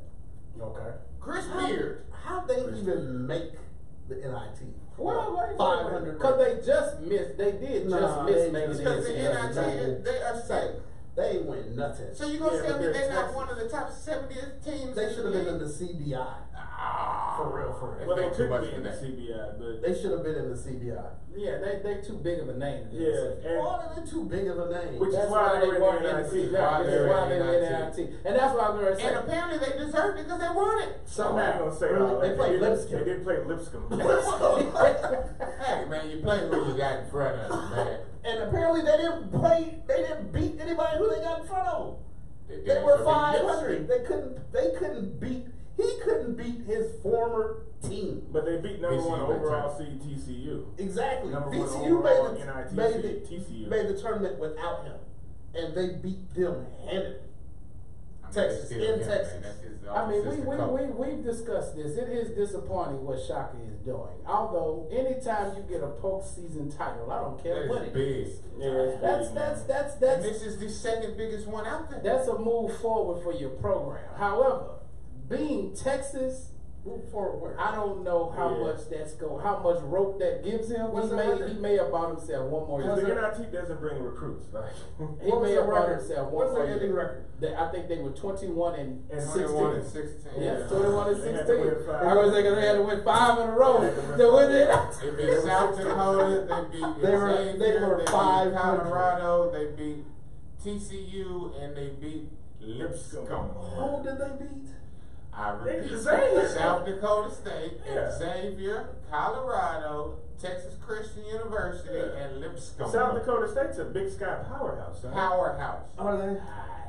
Okay. Chris Beard. How they even make the NIT? Well, wait, 500. because they just missed. They did just Nah, miss they making just- the Because the NCAA. NIT, they are safe. They went nuts. So you gonna Yeah, tell but me they're they're not Texas. one of the top 70th teams? They in should the have been in league? the CBI. Ah, For real, for real. Well, they Too could much be for in the that. CBI, but They should have been in the CBI. Yeah, they too big of a name. to be yeah, safe. and Why are they too big of a name? Which is That's why why they they were weren't in the in the NIT. CBI. Why This they is were why in they the were in the NIT. NIT. And that's what I'm gonna say. And apparently they deserved it because they won it. I'm not gonna say Really? all They that. played did- Lipscomb. They did play Lipscomb. Hey man, you play who you got in front of you, man. And apparently they didn't beat anybody who they got in front of. They did were so 500. They couldn't beat. He couldn't beat his former team. But they beat number TCU one went overall tournament. seed TCU. Exactly. Number one TCU overall made NIT the, TCU. made the tournament without him, and they beat them handedly. Texas, Still in him, Texas. man. That's his I mean, assistant coach. we've discussed this. It is disappointing what Shaka is doing. Although, anytime you get a postseason title, I don't care what That it is is. big. Yeah, it's That's big, that's man. that's And that's this is the second biggest one out there. that's a move forward for your program. However, being Texas, Move forward. Where? I don't know how Yeah. much how much rope that gives him. What's He the may record? he may have bought himself one more Because year. the NIT doesn't bring recruits. Like, He What was may the have bought record? himself one What's more the ending year. record? I think they were 21 and 21 and 16. 16. Yeah, Yeah. 21 and They had 16. to win five. I was thinking they had to win 5 in a row They had to win to win it. They beat South Dakota. They beat They were Xavier, they beat 500. Colorado. They beat TCU, and they beat Lipscomb. Who did they beat? I repeat, Xavier. South Dakota State, Yeah. Xavier, Colorado, Texas Christian University, Yeah. and Lipscomb. South Dakota State's a Big Sky powerhouse. Son. Powerhouse. Are they?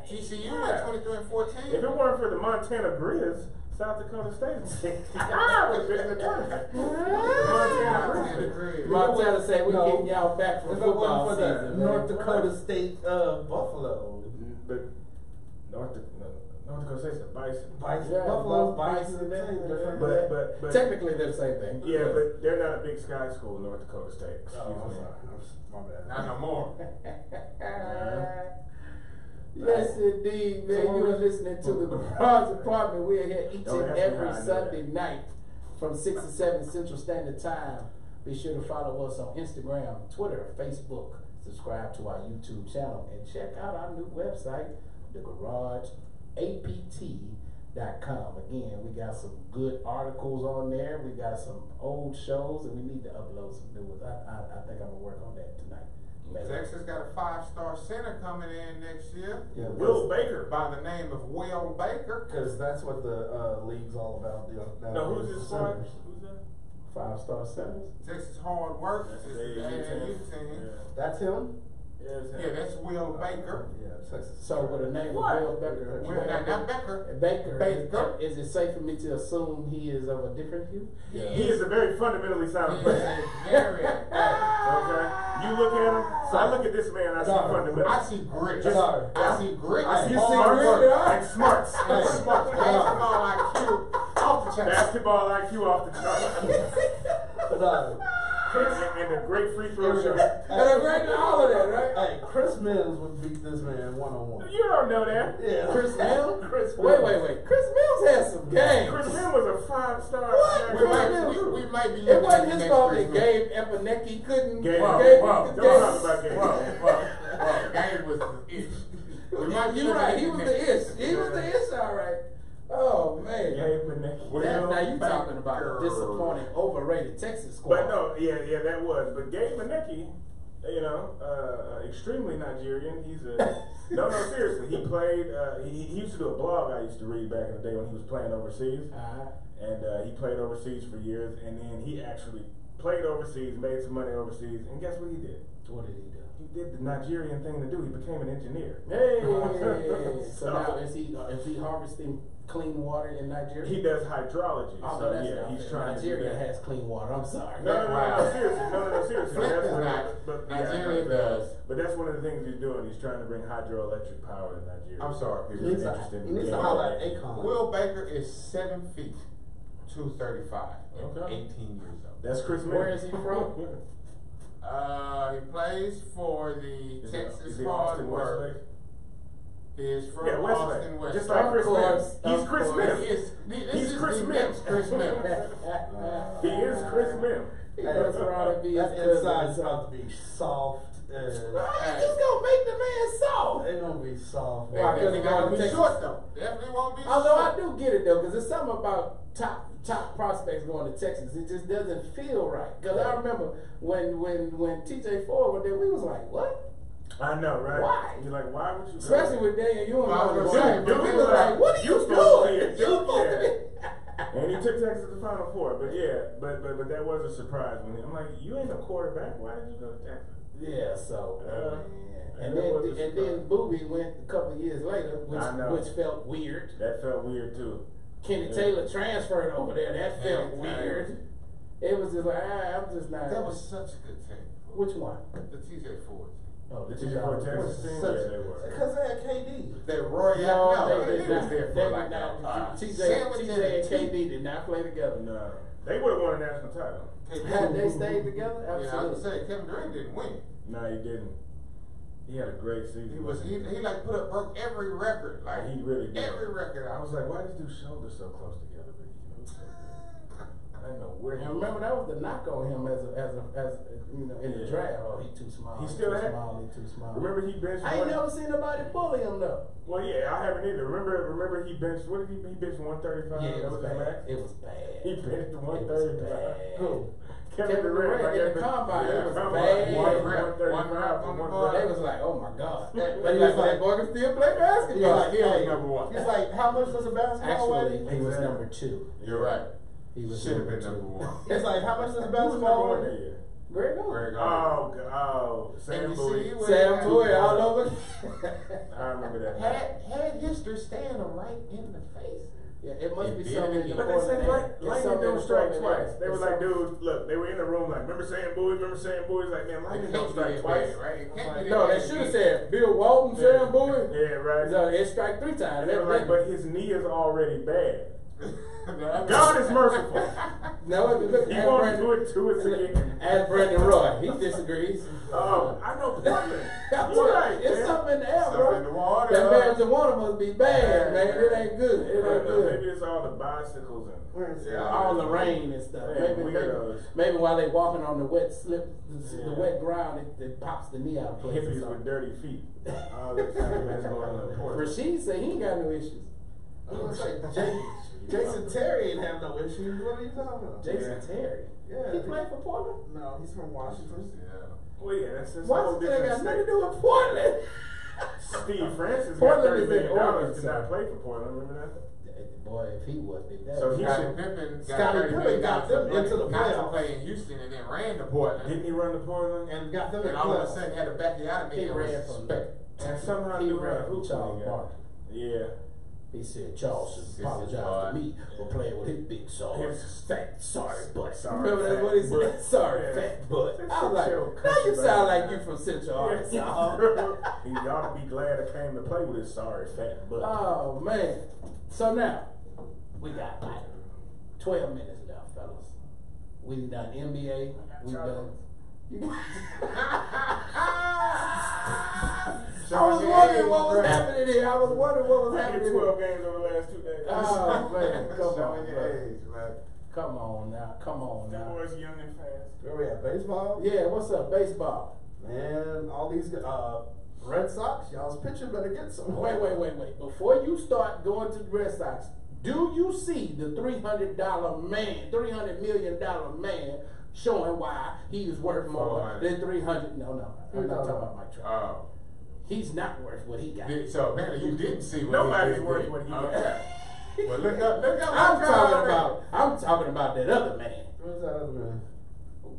TCU Yeah. at 23 and 14. If it weren't for the Montana Grizz, South Dakota State would be in the tournament. Montana Grizz. Montana say we No. getting y'all back from If it football wasn't for the season. North man. Dakota State Buffalo. But North Dakota State's a Bison. Bison. Yeah, Buffalo, Bison, Bison, yeah. different. But Technically, they're the same thing. yeah, but they're not a Big Sky school, North Dakota State. Excuse Oh, I'm me. sorry. My bad. Not no more. Yes, indeed, man. So You are listening to the Garage Apartment. We are here each Don't and ask me every how I know Sunday night from 6 to 7 Central Standard Time. Be sure to follow us on Instagram, Twitter, Facebook. Subscribe to our YouTube channel and check out our new website, thegarageapt.com. Again, we got some good articles on there. We got some old shows, and we need to upload some new ones. I think I'm gonna work on that tonight. Texas got a 5-star center coming in next year Yeah, Will Baker. by the name of Will Baker. Because that's what the league's all about. No, who's this squad? Centers. Who's that? 5-star centers. Texas hard work. This is the AAU team. That's him? Yeah, it's him. Yeah, that's Will Baker. Yeah, Texas. So with the name What? of Will Becker, Will, not Becker. Baker, Baker. Is it safe for me to assume he is of a different hue? Yeah. He is a very fundamentally sound He is player. a very Okay? You look at him, so I look at this man, I see Sorry. fundamental. I see grit. Sorry. I see grit. I see You see smart grit? work and smarts. Hey, basketball IQ off the Basketball IQ off the chart. And a great free throw shot. And a great all of that, right? Hey, Chris Mills would beat this man 1-on-1. You don't know that. Yeah. Chris Mills? Chris Mills. Wait. Chris Mills had some game. Chris Mills was a 5-star. What? We might be It looking wasn't at his the fault next that Gabe Epinecki couldn't. Gabe, Gabe don't talk about Gabe. Gabe was the itch. We might be You're looking right. at He the was next- the ish. He was the ish, all right. Oh man. Gabe Epinecki. Now you talking about a disappointing, overrated Texas squad. But no, yeah, that was. But Gabe Epinecki, extremely Nigerian. He's a no, seriously. He played. He used to do a blog I used to read back in the day when he was playing overseas, and he played overseas for years. And then he actually played overseas, made some money overseas, and guess what he did? What did he do? He did the Nigerian thing to do. He became an engineer. Hey. So now is he harvesting clean water in Nigeria? He does hydrology. Oh, so that's yeah, not he's fair. trying Nigeria to do that. has clean water. I'm sorry. No, seriously. Flint That's is what not. but Nigeria does. But that's one of the things he's doing. He's trying to bring hydroelectric power to Nigeria. I'm sorry, He people. needs interesting. to holler at Akon. Will Baker is 7 feet, 235, and Okay. 18 years old. That's Chris Mills. Where is he from? He plays for the Texas Is he Hard Austin Work. Westlake? He is from Yeah, Austin, Westlake. West. Just like Chris Mills. He's Of Chris course. Mills. He's Chris Mills. Chris Mills. He is Chris Mills. He goes around and be his That cousin. inside's about to be soft. How you just gonna make the man soft? They gonna be soft. Why? Definitely he gonna got be Texas. short though. Definitely won't be Although I short. do get it though, because there's something about top prospects going to Texas. It just doesn't feel right. Because I remember when TJ Ford went there, we was like, what? I know, right? Why? You're like, why would you? Especially with Daniel Ewing. Well, I was on the gonna team. say, We dude, was like, what are you you supposed to be doing? a You dude, supposed to be. And he took Texas to the Final Four, but yeah, but that was a surprise when I'm like, you ain't a quarterback. Why did you go to Texas? Yeah, so and that was a then surprise. Booby went a couple of years later, I know. which felt weird. That felt weird too. Kenny Yeah. Taylor transferred over there. That felt Yeah. weird. It was just like I'm just not. That was such a good team. Which one? The TJ Ford. Oh, The TJ Texas team, such yeah, a- they were. Because they had KD. That Roy No, they he did was not. there They for did like not. TJ sandwich and and KD did not play together. No, they would have won a national title. Had they stayed together, Yeah, I was absolutely. gonna say Kevin Durant didn't win. No, he didn't. He had a great season. He like broke every record. Like He really did. every record. I was like, why did his shoulders so close together? But he was so good. I didn't know where he And remember that was the knock on him as you know in the Yeah. draft. Oh, he too small. He He still too had- small. He too small. Remember he benched. I ain't one- never seen nobody bully him though. Well, yeah, I haven't either. Remember he benched. What did he benched 135? Yeah, it That was his bad. max? It was bad. He benched It was 135. bad. Who? Kevin Durant like in at the combine, it was combine, bad. One rep 135 on the one ball. They rep. was like, oh my god. But But he like, was like- that boy can still play He's basketball. like, he was hey, number one. He's like, how much does a basketball weigh? Actually, he was number 2. You're right. He was Should have number been 2. number one. He's like, how much does a Who was number basketball one weigh? that year? Greg Oden. Greg Oden. Oh, Sam And you Bowie. see, Sam Bowie all over. I remember that. had history staring him right in the face. Yeah, it must be It did something in again. the But they said Portland. It's Lightning something in don't the strike Portland twice. area. They were It's like, something- dude, look, they were in the room like, remember Sam Bowie? Remember Sam Bowie? He's like, man, It Lightning can't don't be strike that twice. bad, right? It can't be No, that they bad. should have said Bill Walton, Sam Bowie. Yeah, right. So it strike 3 times. And they were like, but his knee is already bad. God God is merciful. No, look, He ask won't Brandon- do it to us again. Ask Brandon Roy. He disagrees. Oh, I know Portland. I'm You're right. right. It's man. something in the air, Something in the bro. water. That marijuana must be bad, man. It ain't good. It I ain't don't know, good. maybe it's all the bicycles and Yeah. All the rain and stuff. Yeah, Maybe weirdos. while they walking on the wet slip, the Yeah. wet ground, it pops the knee out of place. or hippies something. with dirty feet. All this kind of going on in Portland. Rashid said he ain't got no issues. I was gonna say, Jason Terry ain't have no issues. What are you talking about? Jason Yeah. Terry. Yeah. He played for Portland? No, he's from Washington. Well, yeah, that's just a Why whole does that got different nothing to state. do with Portland? Steve Francis got Portland $30 is in million Oregon, to so. not play for Portland. Remember that? Boy, if he was, if that So was he Scottie should- Pippen got Scottie 30 Pippen million got dollars them into the not to playoffs. play in Houston and then ran to Portland. Didn't he run to Portland? And got them in And all of a playoffs. sudden had a backyard he and ran from And somehow he knew ran how to from hoop Charles when he got Barkley. it. Yeah. He said Charles should Sissy apologize boy. to me for playing with his big soul. His Fat, sorry butt. Sorry, Remember that's fat what he said? butt. Sorry, Yeah. fat butt. That I was shit like, show now you country sound back. like you from Central Yeah. Arkansas. He ought to be glad I came to play with his sorry fat butt. Oh man. So now we got Biden. 12 minutes left, fellas. We've done NBA. We've done. I was wondering what was happening here. I was wondering what was I hit happening. 12 games over the last 2 days. Oh man, come on, Showing your bro. age, man. Come on now, come on That now. boy's young and fast. Where we at? Baseball? Yeah, what's up, baseball? Man, all these Red Sox, y'all's pitching better get some. Wait. Before you start going to the Red Sox, do you see the $300 million man showing why he is worth more than 300? No, I'm not talking about Mike Trout. Oh. He's not worth what he got. So apparently you didn't see what Nobody's he did. worth what he got. Okay. Well, look up. I'm talking about that other man. Where's that other man?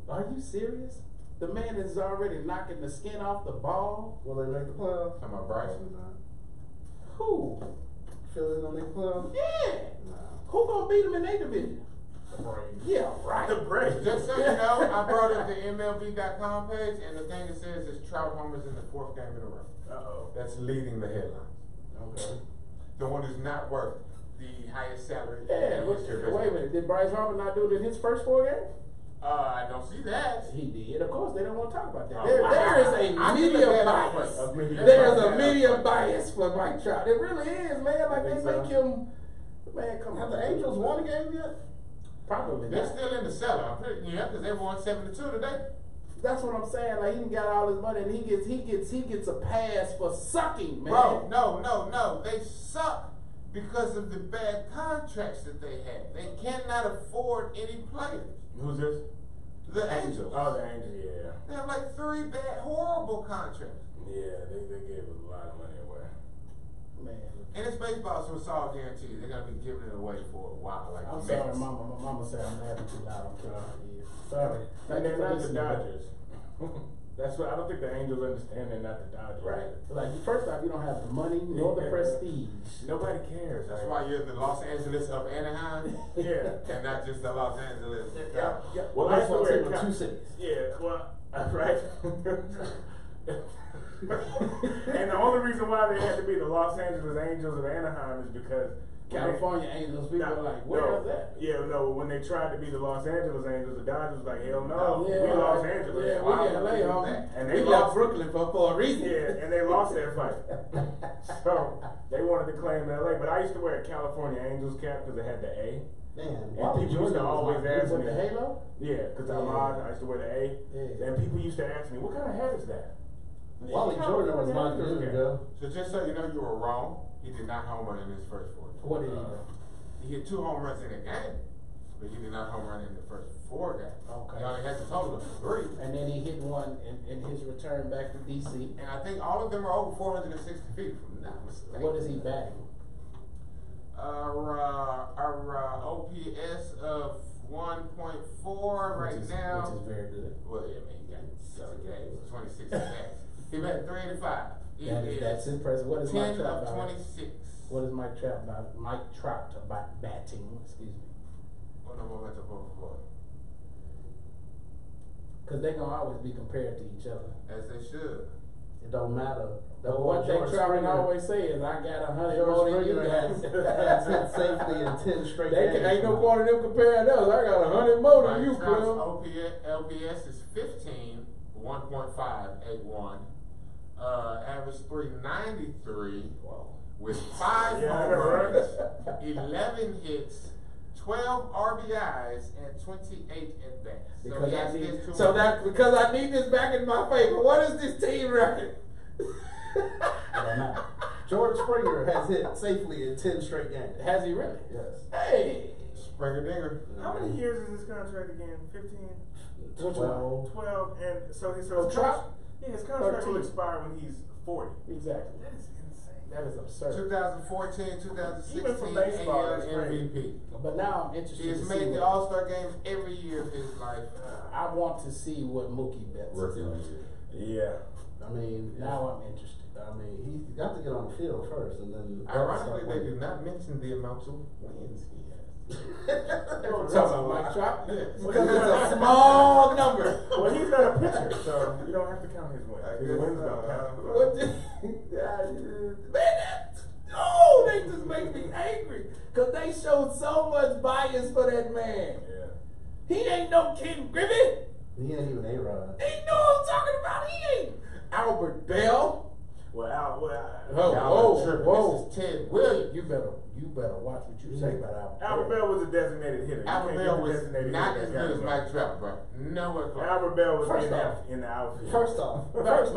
Are you serious? The man is already knocking the skin off the ball. Will they make the playoffs? Talking about Bryson. Who? Phillies gonna make the playoffs? Yeah. Nah. Who gonna beat him in their division? The Braves. Yeah, right. The Braves. Just so you know, I brought up the MLB.com page, and the thing it says is Trout homers in the 4th game in a row. Uh-oh. That's leading the headlines. Okay. The one who's not worth the highest salary. Yeah, in but, history of wait a baseball. minute. Did Bryce Harper not do it in his first 4 games? I don't see that. He did. Of course, they don't want to talk about that. Oh, there is a I media think that bias. was- There's a media bias for Mike Trout. It really is, man. Like they think so? make him. Man, come Have on. the Angels won a game yet? Probably They're not. still in the cellar. I'm pretty because they won 7-2 today. That's what I'm saying. Like he got all his money, and he gets a pass for sucking, man. Bro, no. They suck because of the bad contracts that they have. They cannot afford any players. Who's this? The Angels. Oh, the Angels, yeah. They have like 3 bad, horrible contracts. Yeah, they gave a lot of money away. Man. And it's baseball, so it's all guaranteed. They're gonna be giving it away for a while. Like I'm the sorry, Mets. Mama. Mama said I'm laughing too loud. I'm killing her ears. Sorry. And they're not the listening. Dodgers. That's what I don't think the Angels understand. They're not the Dodgers. Right. Like first off, you don't have the money nor the prestige. Nobody cares. That's why you're the Los Angeles of Anaheim. Yeah. And not just the Los Angeles. Yeah. Well, That's that's what where I'm it saying, comes. 2 cities. Yeah, well, right. And the only reason why they had to be the Los Angeles Angels of Anaheim is because California Angels, people are like, where is that? Yeah, no, when they tried to be the Los Angeles Angels, the Dodgers was like, hell no, Yeah, we Los Angeles. Yeah, Why we would in we LA, do homie. that? And We they left lost. Brooklyn for a reason. Yeah, and they lost their fight. So they wanted to claim LA, but I used to wear a California Angels cap because it had the A. Man, And Wally people used to Jordan was always my ask With me. the halo? Yeah, because I'm Yeah. odd. I used to wear the A. Yeah. And people used to ask me, what kind of hat is that? Wally Jordan was my Angels dude, cap. bro. So just so you know, you were wrong. He did not homer in his first 4 games. What did he do? He hit 2 home runs in a game, but he did not home run in the first 4 games. Okay. He only has a total of 3. And then he hit one in his return back to DC. And I think all of them are over 460 feet, if I'm not mistaken. What is he batting? Our OPS of 1.4 right Which is now. very good. Well, I mean, he got 7 games, 26 games. He batted 385. He That's is impressive. What is Mike 10 Trout of about? 26. What is Mike Trout about? Mike Trout about batting? Excuse me. Uno momento, por favor. Because they're gonna always be compared to each other. As they should. It don't matter. But one thing Trout can always say is, "I got 100 more than you has guys." hit safely in 10 straight They games. ain't no point in them comparing us. I got 100 more than Mike you, Trout's Clem. LPS is 15, 1.581. Average 393 with 5 Yeah, I home know, right? runs, 11 hits, 12 RBIs, and 28 at bats. Because I need, two so that because I need this back in my favor. What is this team record? George Springer has hit safely in 10 straight games. Has he really? Yes. Hey, Springer Dinger. How many years is this contract again? 15? 12. 12, and so his Oh, Trout? his contract 13. will expire when he's 40. exactly. That is insane. That is absurd. 2014, 2016 Even for baseball, AL that's crazy. MVP. But now I'm interested. He has to see made the what- All-Star games every year of his life. I want to see what Mookie Betts is Rookie going of to the do. year. I mean, Now I'm interested. I mean, he's got to get on the field first, and then. Ironically, they do not mention the amount of wins he has. Talking about Mike Trout? Yes. Because it's a small number. Well, he's not a pitcher, so you don't have to count his wins. I His guess wins so. don't count. What the, man, that, oh, they just make me angry. Because they they showed so much bias for that man. Yeah. He ain't no Ken Griffin. He ain't even A-Rod. He know what I'm talking about. He ain't Albert Bell. Y'all are tripping. Whoa. This is Ted Williams. You better watch what you say about Albert. Albert Bell was a designated hitter. You Albert can't Bell get a was designated not hitter as that good guy as was. Mike Trout, bro. Nowhere close. Albert Bell was First off. in the outfield. First off, Albert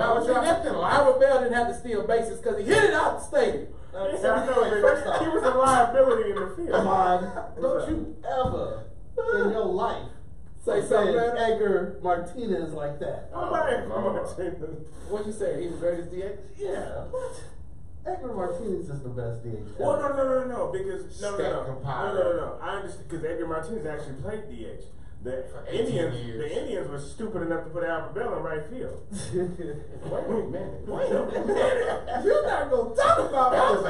Bell didn't have to steal bases because he hit it out the stadium. Yeah, I know, but he was a liability in the field. come on, don't you ever in your life Say something, man. Edgar Martinez like that. I'm like, Lord. What you say? He the greatest DH? Yeah, what? Edgar Martinez is the best DH. Well, ever. no, because no. I understand because Edgar Martinez actually played DH. The For 18 Indians, years. the Indians were stupid enough to put Albert Bell in right field. Wait a minute. You're not going to talk about That was a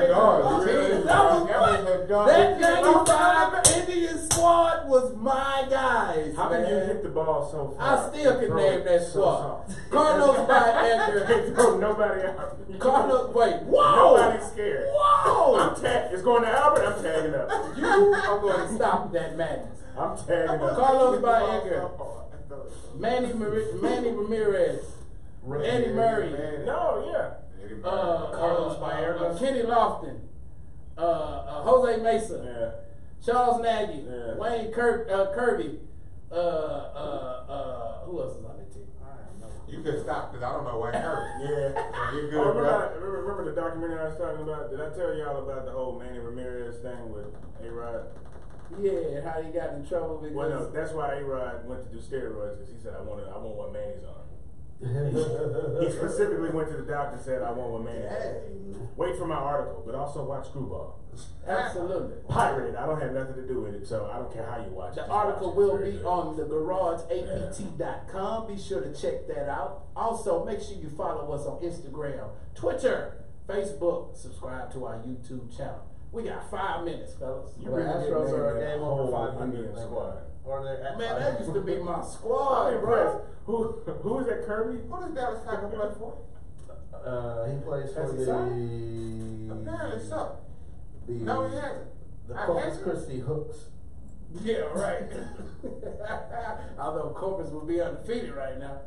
guard. That 95 Indian squad was my guys. How can you man. hit the ball so far? I still can Throw name it that so squad. soft? Carlos by Edgar. Can't throw nobody out. Carlos, wait, whoa! Nobody's scared. Whoa! It's going to Albert. I'm tagging up. You are going to stop that madness. I'm tagging up. Carlos by Edgar. Manny Ramirez. Eddie Murray. No, yeah. Carlos Baerga. Kenny Lofton. Jose Mesa. Yeah. Charles Nagy. Yeah. Wayne Kirby. Who else is on the team? You can stop because I don't know what hurt. Yeah. You're good, Oh, bro. remember the documentary I was talking about? Did I tell y'all about the whole Manny Ramirez thing with A-Rod? Yeah, how he got in trouble because Well, no, that's why A-Rod went to do steroids because he said, I want what Manny's on. He specifically went to the doctor and said, I want what Manny's on. Wait for my article, but also watch Screwball. absolutely. Pirated. I don't have nothing to do with it, so I don't care how you watch it. The Just article watch it. It's will very be good. on thegarageapt.com. Be sure to check that out. Also, make sure you follow us on Instagram, Twitter, Facebook. Subscribe to our YouTube channel. We got 5 minutes, fellas. You The really Astros did are name a game that over whole 500 Indian thing. squad. Or they're at Man, that used to be my squad, I'm bro. impressed. Who is that, Kirby? What does Dallas Cowboys play for? He plays for Has he the Apparently so. the No, he hasn't. the I Corpus hasn't. Christi Hooks. Yeah, right. Although Corpus will be undefeated right now.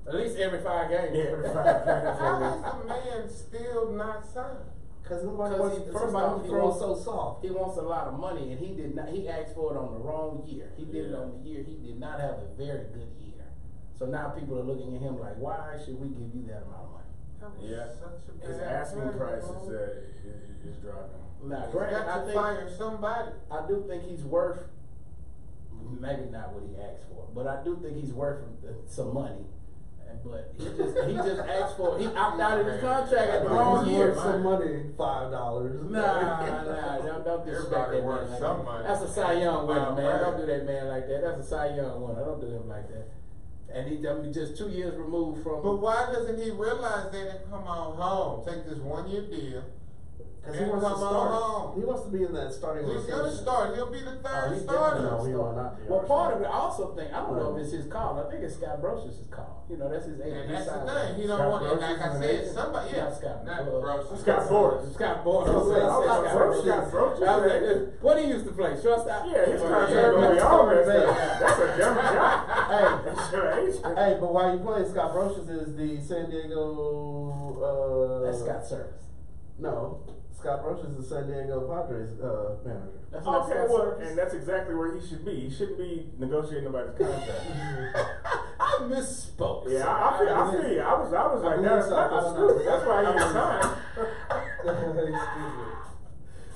At least every 5 games. Yeah, every 5 games. How is the man still not signed? Because nobody 'Cause wants he- to first somebody off, who he throws wants- so soft. He wants a lot of money, and he did not. He asked for it on the wrong year. He did it Yeah. on the year he did not have a very good year. So now people are looking at him like, why should we give you that amount of money? That was Yeah. such a His bad asking player, price bro. is dropping. Now, He's granted, got I to think fire somebody. I do think he's worth maybe not what he asked for, but I do think he's worth some money. But he just asked for he opted out of his contract at the wrong He's year. worth some money, $5. Nah, don't disrespect Everybody that worth man. some Like money. that. That's a Cy Young winner, man. Right. Don't do that man like that. That's a Cy Young winner. Don't do him like that. And he just 2 years removed from. But why doesn't he realize that and come on home? Take this 1 year deal. Because he And wants to come on start. home. He wants to be in that starting He's rotation. gonna start. He'll be the third he's starter. No, he will not be. Well, our part of starter. it, I also think, I don't know if it's his call. I think it's Scott Brocious' call. You know, that's his agent. And that's the He thing. signed He him. don't Scott want. And like Brocious I is an said, agent? somebody. Yeah, Not Scott. not Scott Brocious. Scott Boras. I was I saying, said Scott Brocious. Scott Brocious. I was like, what he used to play? Shortstop? Yeah, his Yeah. contract gonna be all messed Yeah. up. That's a dumb job. That's your agent. Hey, but while you playing, Scott Brocious is the San Diego. That's Scott Service. No, Scott Brocious is the San Diego Padres manager. That's not Okay, Scott well, Service. and that's exactly where he should be. He shouldn't be negotiating nobody's contract. I misspoke. Yeah, I feel you. I was like, believe that's so. not I don't stupid. know. That's why he was signed.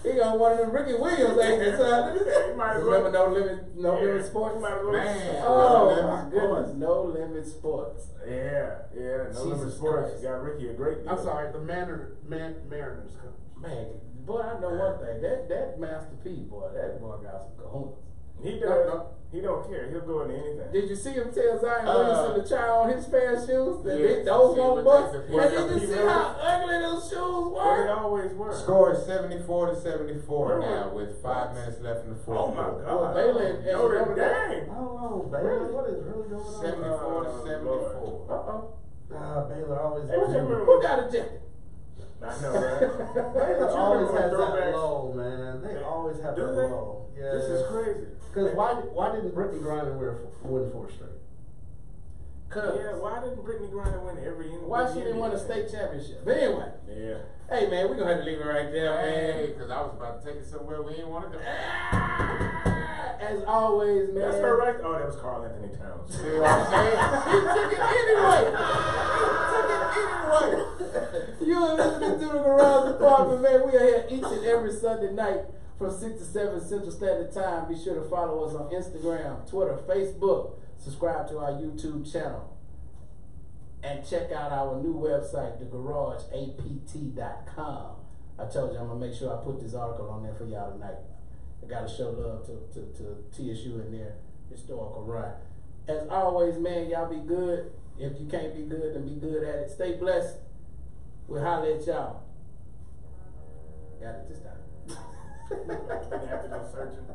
He got one of them Ricky Williams agents, huh? Yeah, he might as well. Remember No Limit Sports? He might as well. Man. Oh No my Limit goodness, No Limit Sports. Yeah. No Limit Jesus Sports Christ. got Ricky a great deal. I'm sorry, the Mariners coach. Man, boy, I know one thing. That Master P, boy, that boy got some cojones. He No, does. no. He don't care. He'll go into anything. Did you see him tell Zion Williamson to try on his pair of shoes? That Yeah, those see, won't but bust. that's And the- did you he see really- how ugly those shoes Well, they were? always were. Score is 74-74 Really? now with 5 minutes left in the fourth. Oh my quarter. God. Well, Baylor and Notre Notre Dame. Dame. Oh, Baylor, what is really going on? 74-74. Uh-oh. Baylor always. Hey, what you remember Who got ejected? I know, right? Baylor always has that Throwbacks. low, man. They always have Do that they? low. Yeah. This is crazy. Because why didn't Brittany Griner win 4 straight? Cause Yeah, why didn't Brittany Griner win every? why she didn't win a state championship? But anyway, Yeah. hey man, we gonna have to leave it right there, Hey, man. because I was about to take it somewhere we didn't want to go. As always, man. That's her right. Oh, that was Carl Anthony Towns. See what I'm saying? He took it anyway. He took it anyway. You are listening to the Garage Department, man. We are here each and every Sunday night from 6 to 7 Central Standard Time. Be sure to follow us on Instagram, Twitter, Facebook. Subscribe to our YouTube channel. And check out our new website, thegarageapt.com. I told you I'm going to make sure I put this article on there for y'all tonight. I got to show love to TSU in their historical run. As always, man, y'all be good. If you can't be good, then be good at it. Stay blessed. We'll holler at y'all. Got it this time. After the searching.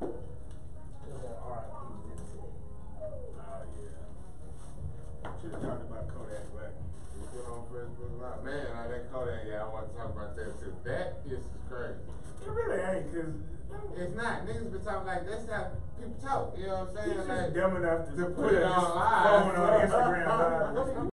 Oh yeah. Should have talked about Kodak Black. We put on Facebook Live. Man, that Kodak, yeah, I want to talk about that too. That is crazy. It really ain't, cause It's not. Niggas been talking like that's how people talk. You know what I'm saying? he's just Like, dumb enough to put it on live. phone on Instagram live.